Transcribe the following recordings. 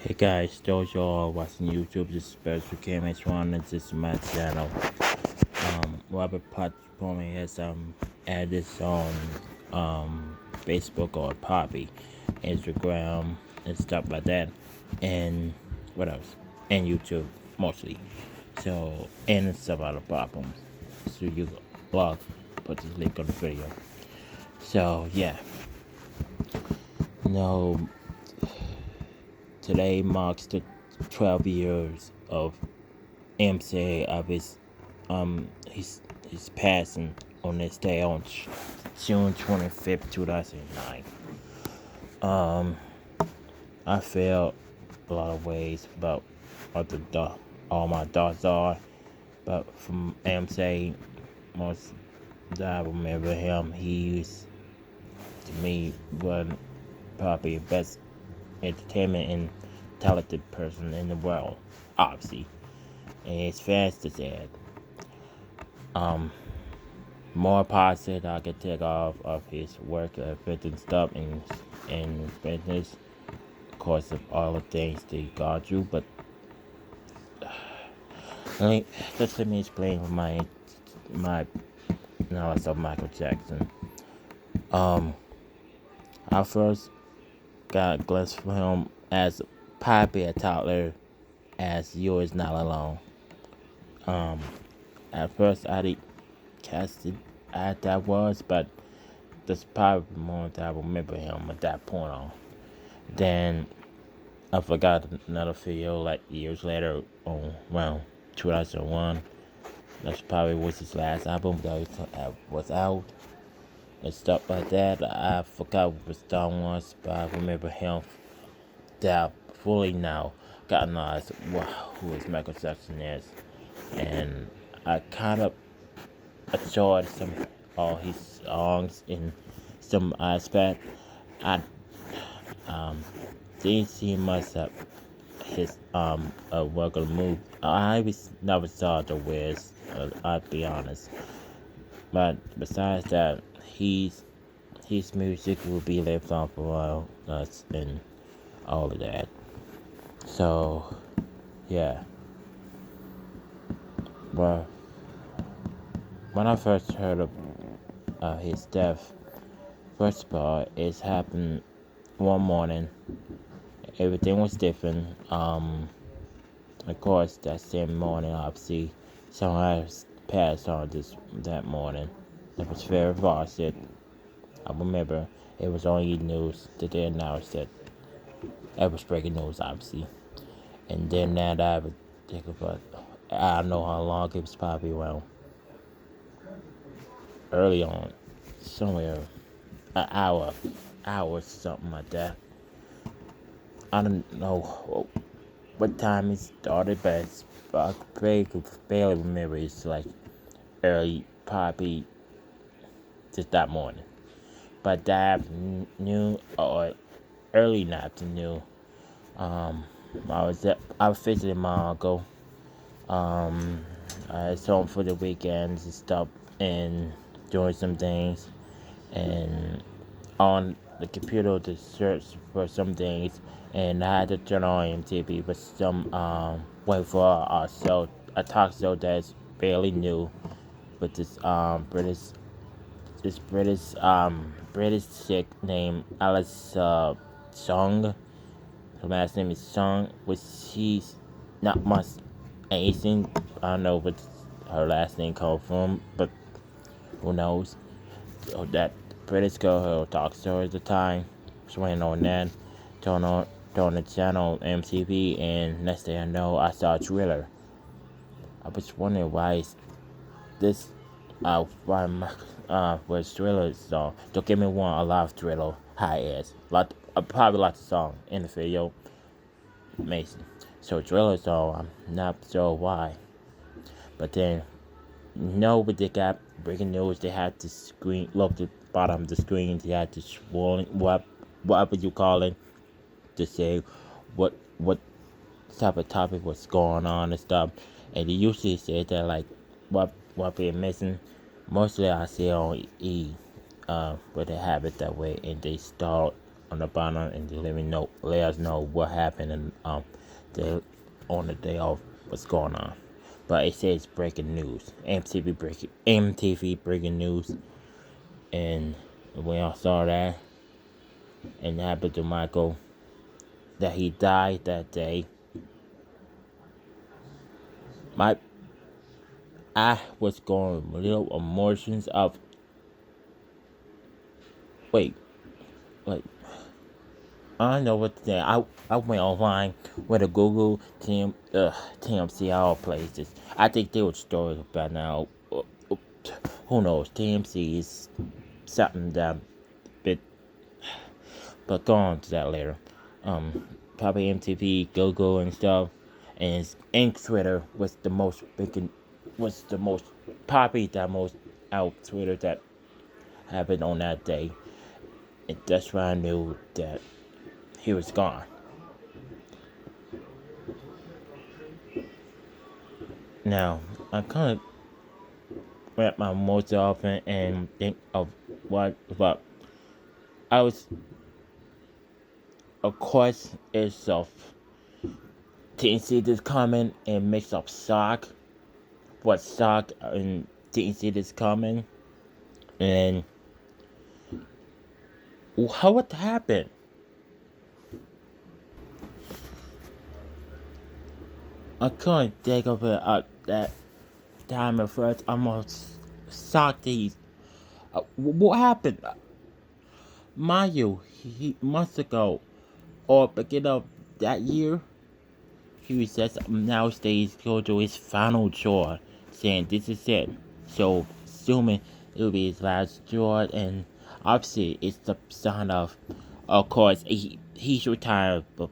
Hey guys, those y'all watching YouTube, this is BUZZERCAMH1 and this is my channel. Robert Platforming has added this on Facebook or Poppy, Instagram and stuff like that, and what else? And YouTube mostly. So and some other platforms. So you blog, put this link on the video. So yeah, no. Today marks the 12 years of MC of his passing on this day on June 25th, 2009. I feel a lot of ways about what all my thoughts are, but from MC, most that I remember him, he was to me one probably the best entertainment and talented person in the world, obviously. And it's fast to say more positive I could take off of his work ethic and stuff in business, of course, of all the things that he gone through. But just let me explain my knowledge of Michael Jackson. I first got a glimpse from him as probably a toddler as You Is Not Alone. At first I didn't cast it as that was, but that's probably more that I remember him at that point on. Then I forgot another video like years later on around 2001. That's probably was his last album that was out and stuff like that. I forgot what the song was, but I remember him that fully now got knowledge who is Michael Jackson is, and I kind of enjoyed some all his songs in some aspect. I didn't see much of his work on the move. I never saw the Wiz, I'll be honest. But besides that, his music will be left on for a while, and all of that. So yeah. Well, when I first heard of his death, first of all, it happened one morning. Everything was different. Of course, that same morning, obviously, someone else passed on that morning. It was very violent. I remember it was on E! News that they announced it. It was breaking news, obviously. And then that I would think about, I don't know how long, it was probably around early on, somewhere an hour, something like that. I don't know what time it started, but I could barely remember. It's like early, probably just that morning. But that afternoon or early in the afternoon, I was visiting my uncle. I was home for the weekends and stuff and doing some things, and on the computer to search for some things, and I had to turn on MTV for some wait for a talk show that's fairly new with this British chick named Alice Song. Her last name is Song, which she's not much Asian. I don't know what her last name comes from, but who knows? So that British girl who talks to her at the time, just went on that, turn the channel MTV, and next thing I know, I saw a Thriller. I was wondering why is this was Thriller song. Don't get me wrong, I love Thriller high ass. Probably lots of songs in the video. Amazing. So Thriller song, I'm not sure why. But then but they got breaking news. They had to screen, look at the bottom of the screen. They had to swirl, whatever you call it, to say what type of topic was going on and stuff. And they usually say that like what they're missing. Mostly I see on E, where they have it that way, and they start on the bottom and just let us know what happened and on the day of what's going on. But it says breaking news, MTV breaking news, and we all saw that, and it happened to Michael that he died that day. I was going little emotions of wait, I don't know what to say. I went online with a Google TMC all places. I think they would story about now. Who knows? TMC is something that bit, but go on to that later. Probably MTV, Google and stuff, and Twitter was the most probably the most out Twitter that happened on that day. And that's why I knew that he was gone. Now, I kind of wrap my most often and think of what about. I was, of course, it's of didn't see this coming and mix up shock. What shock and didn't see this coming, and how would that happen? I couldn't think of it at that time at first. I'm almost shocked these. What happened? Mind you, he months ago, or beginning of that year, he says now stays go to his final chore, saying this is it. So assuming it will be his last chore, and obviously it's the sign of course he's retired, but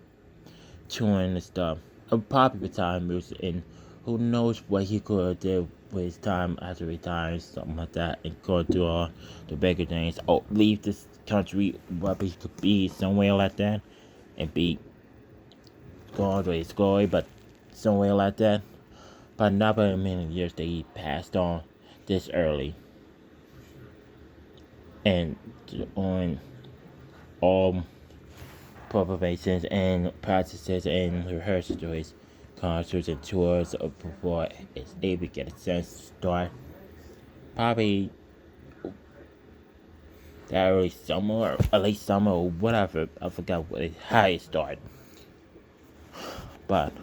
touring and stuff. He'll probably retire music, and who knows what he could do with his time after retiring, something like that, and go do all the bigger things. Or leave this country, what he could be somewhere like that, and be gone with his glory, but somewhere like that. But not by many years that he passed on this early, and on all preparations and practices and rehearsals to his concerts and tours before it's able to get a sense to start. Probably that early summer or late summer or whatever. I forgot how it started. But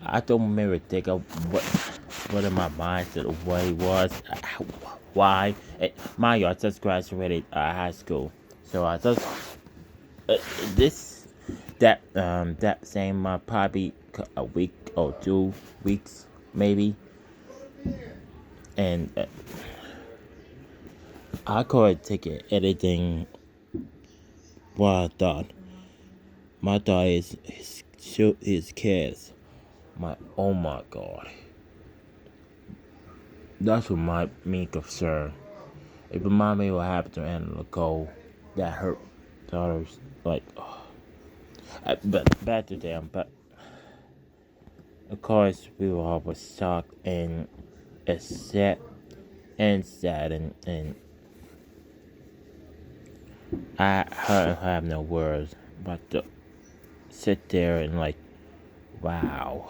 I don't remember think of what in my mind said what it was, why. Mind you, I just graduated high school, so I just that same month, probably a week or 2 weeks maybe, and I couldn't take it anything. What I thought, my thought is his kids. Oh my God, that's what my me concern. It reminds me what happened to Anna Nicole, that hurt daughters like. Oh. But back to them. But of course, we were all shocked and upset and saddened, and I have no words but to sit there and like, wow.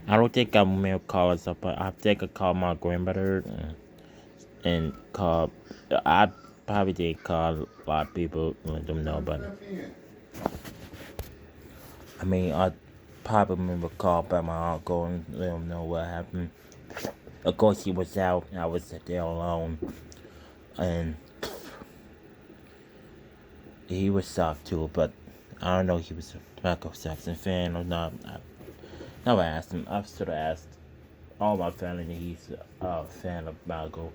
I don't think I'm gonna call us up, but I think I called my grandmother and called. I probably did call a lot of people, let them know, but I mean, I probably remember call by my uncle and let him know what happened. Of course, he was out, and I was there alone, and he was shocked too. But I don't know if he was a Michael Jackson fan or not. I never asked him. I've sort of asked all my family that he's a fan of Michael.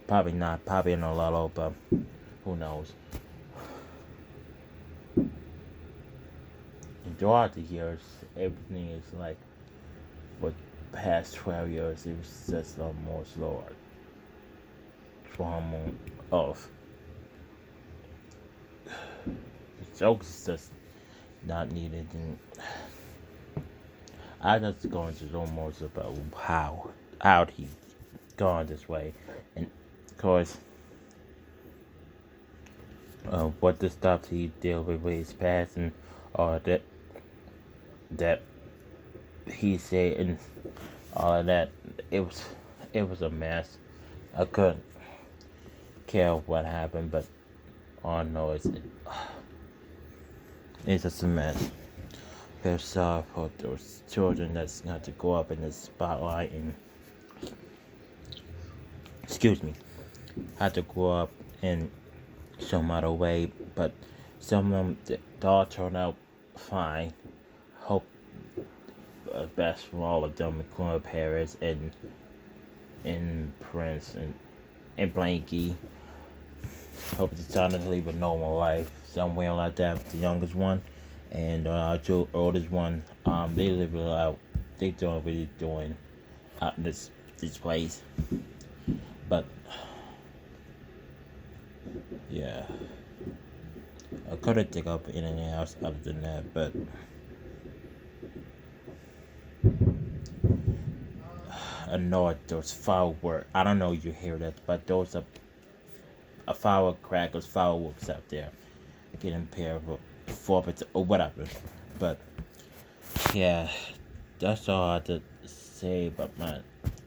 Probably not. Probably in a lot, but who knows? And throughout the years, everything is like for the past 12 years, it was just a more slower trauma of the jokes just not needed, and I just going to know more about how he gone this way, and of course what the stuff he dealt with his past, and all that he said, and all of that. It was a mess. I couldn't care what happened, but all I know is it's just a mess. Feel sorry for those children that's got to go up in the spotlight and, excuse me, had to grow up in some other way, but some of them they all turned out fine. Hope best for all of them, including Paris and Prince and Blanky. Hope it's trying to live a normal life somewhere like that. The youngest one and our two oldest one, they live it out. They don't really doing out in this place, but yeah, I couldn't think of anything else other than that. But I know those fireworks. I don't know if you hear that, but those are fireworks out there getting paired for or whatever. But yeah, that's all I had to say about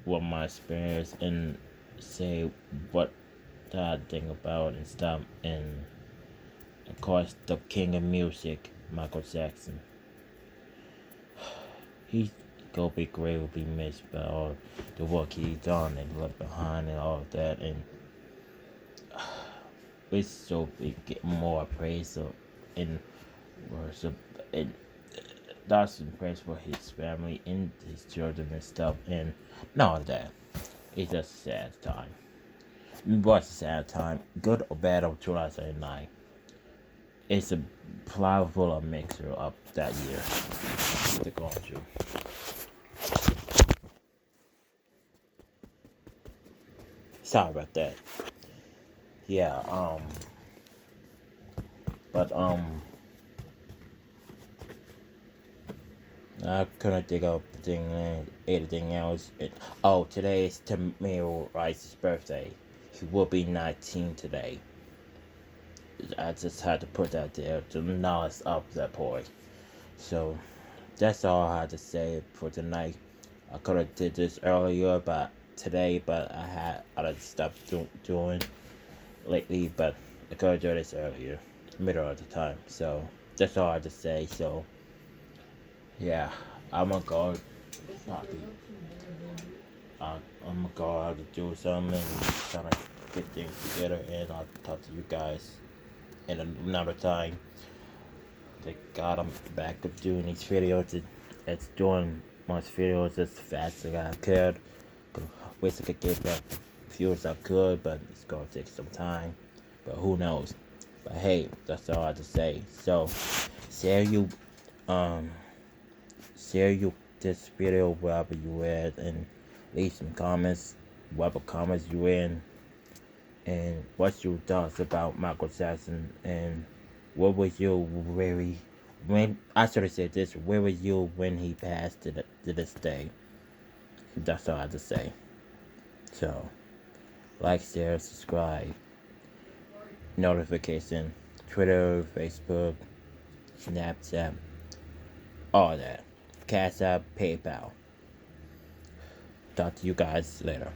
my experience, and say what I think about and stuff. And of course, the king of music, Michael Jackson. He's gonna be great, will be missed by all the work he's done and left behind and all of that. And it's so big, get more praise and worship, and that's in praise for his family and his children and stuff, and all of that. It's just a sad time. It was a sad time, good or bad, of 2009. It's a probable mixture of that year to go through. Sorry about that. Yeah, but I couldn't think of anything else. Today is Tamir Rice's birthday. He will be 19 today. I just had to put that there to knowledge of that boy. So that's all I had to say for tonight. I could have did this earlier, but I had other stuff doing lately. But I could have done this earlier, middle of the time. So that's all I had to say. So yeah, I'm gonna go. I'm gonna go out to do something and try to get things together, and I'll talk to you guys in another time. Thank God I'm back to doing these videos. It's doing much videos as fast as I could. Wish I could get back views I could, but it's gonna take some time. But who knows? But hey, that's all I have to say. So share this video wherever you at, and leave some comments, whatever comments you in, and what's your thoughts about Michael Jackson, and what was you when I should have said this, where were you when he passed to this day? That's all I have to say. So like, share, subscribe, notification, Twitter, Facebook, Snapchat, all that. Cash App, PayPal. Talk to you guys later.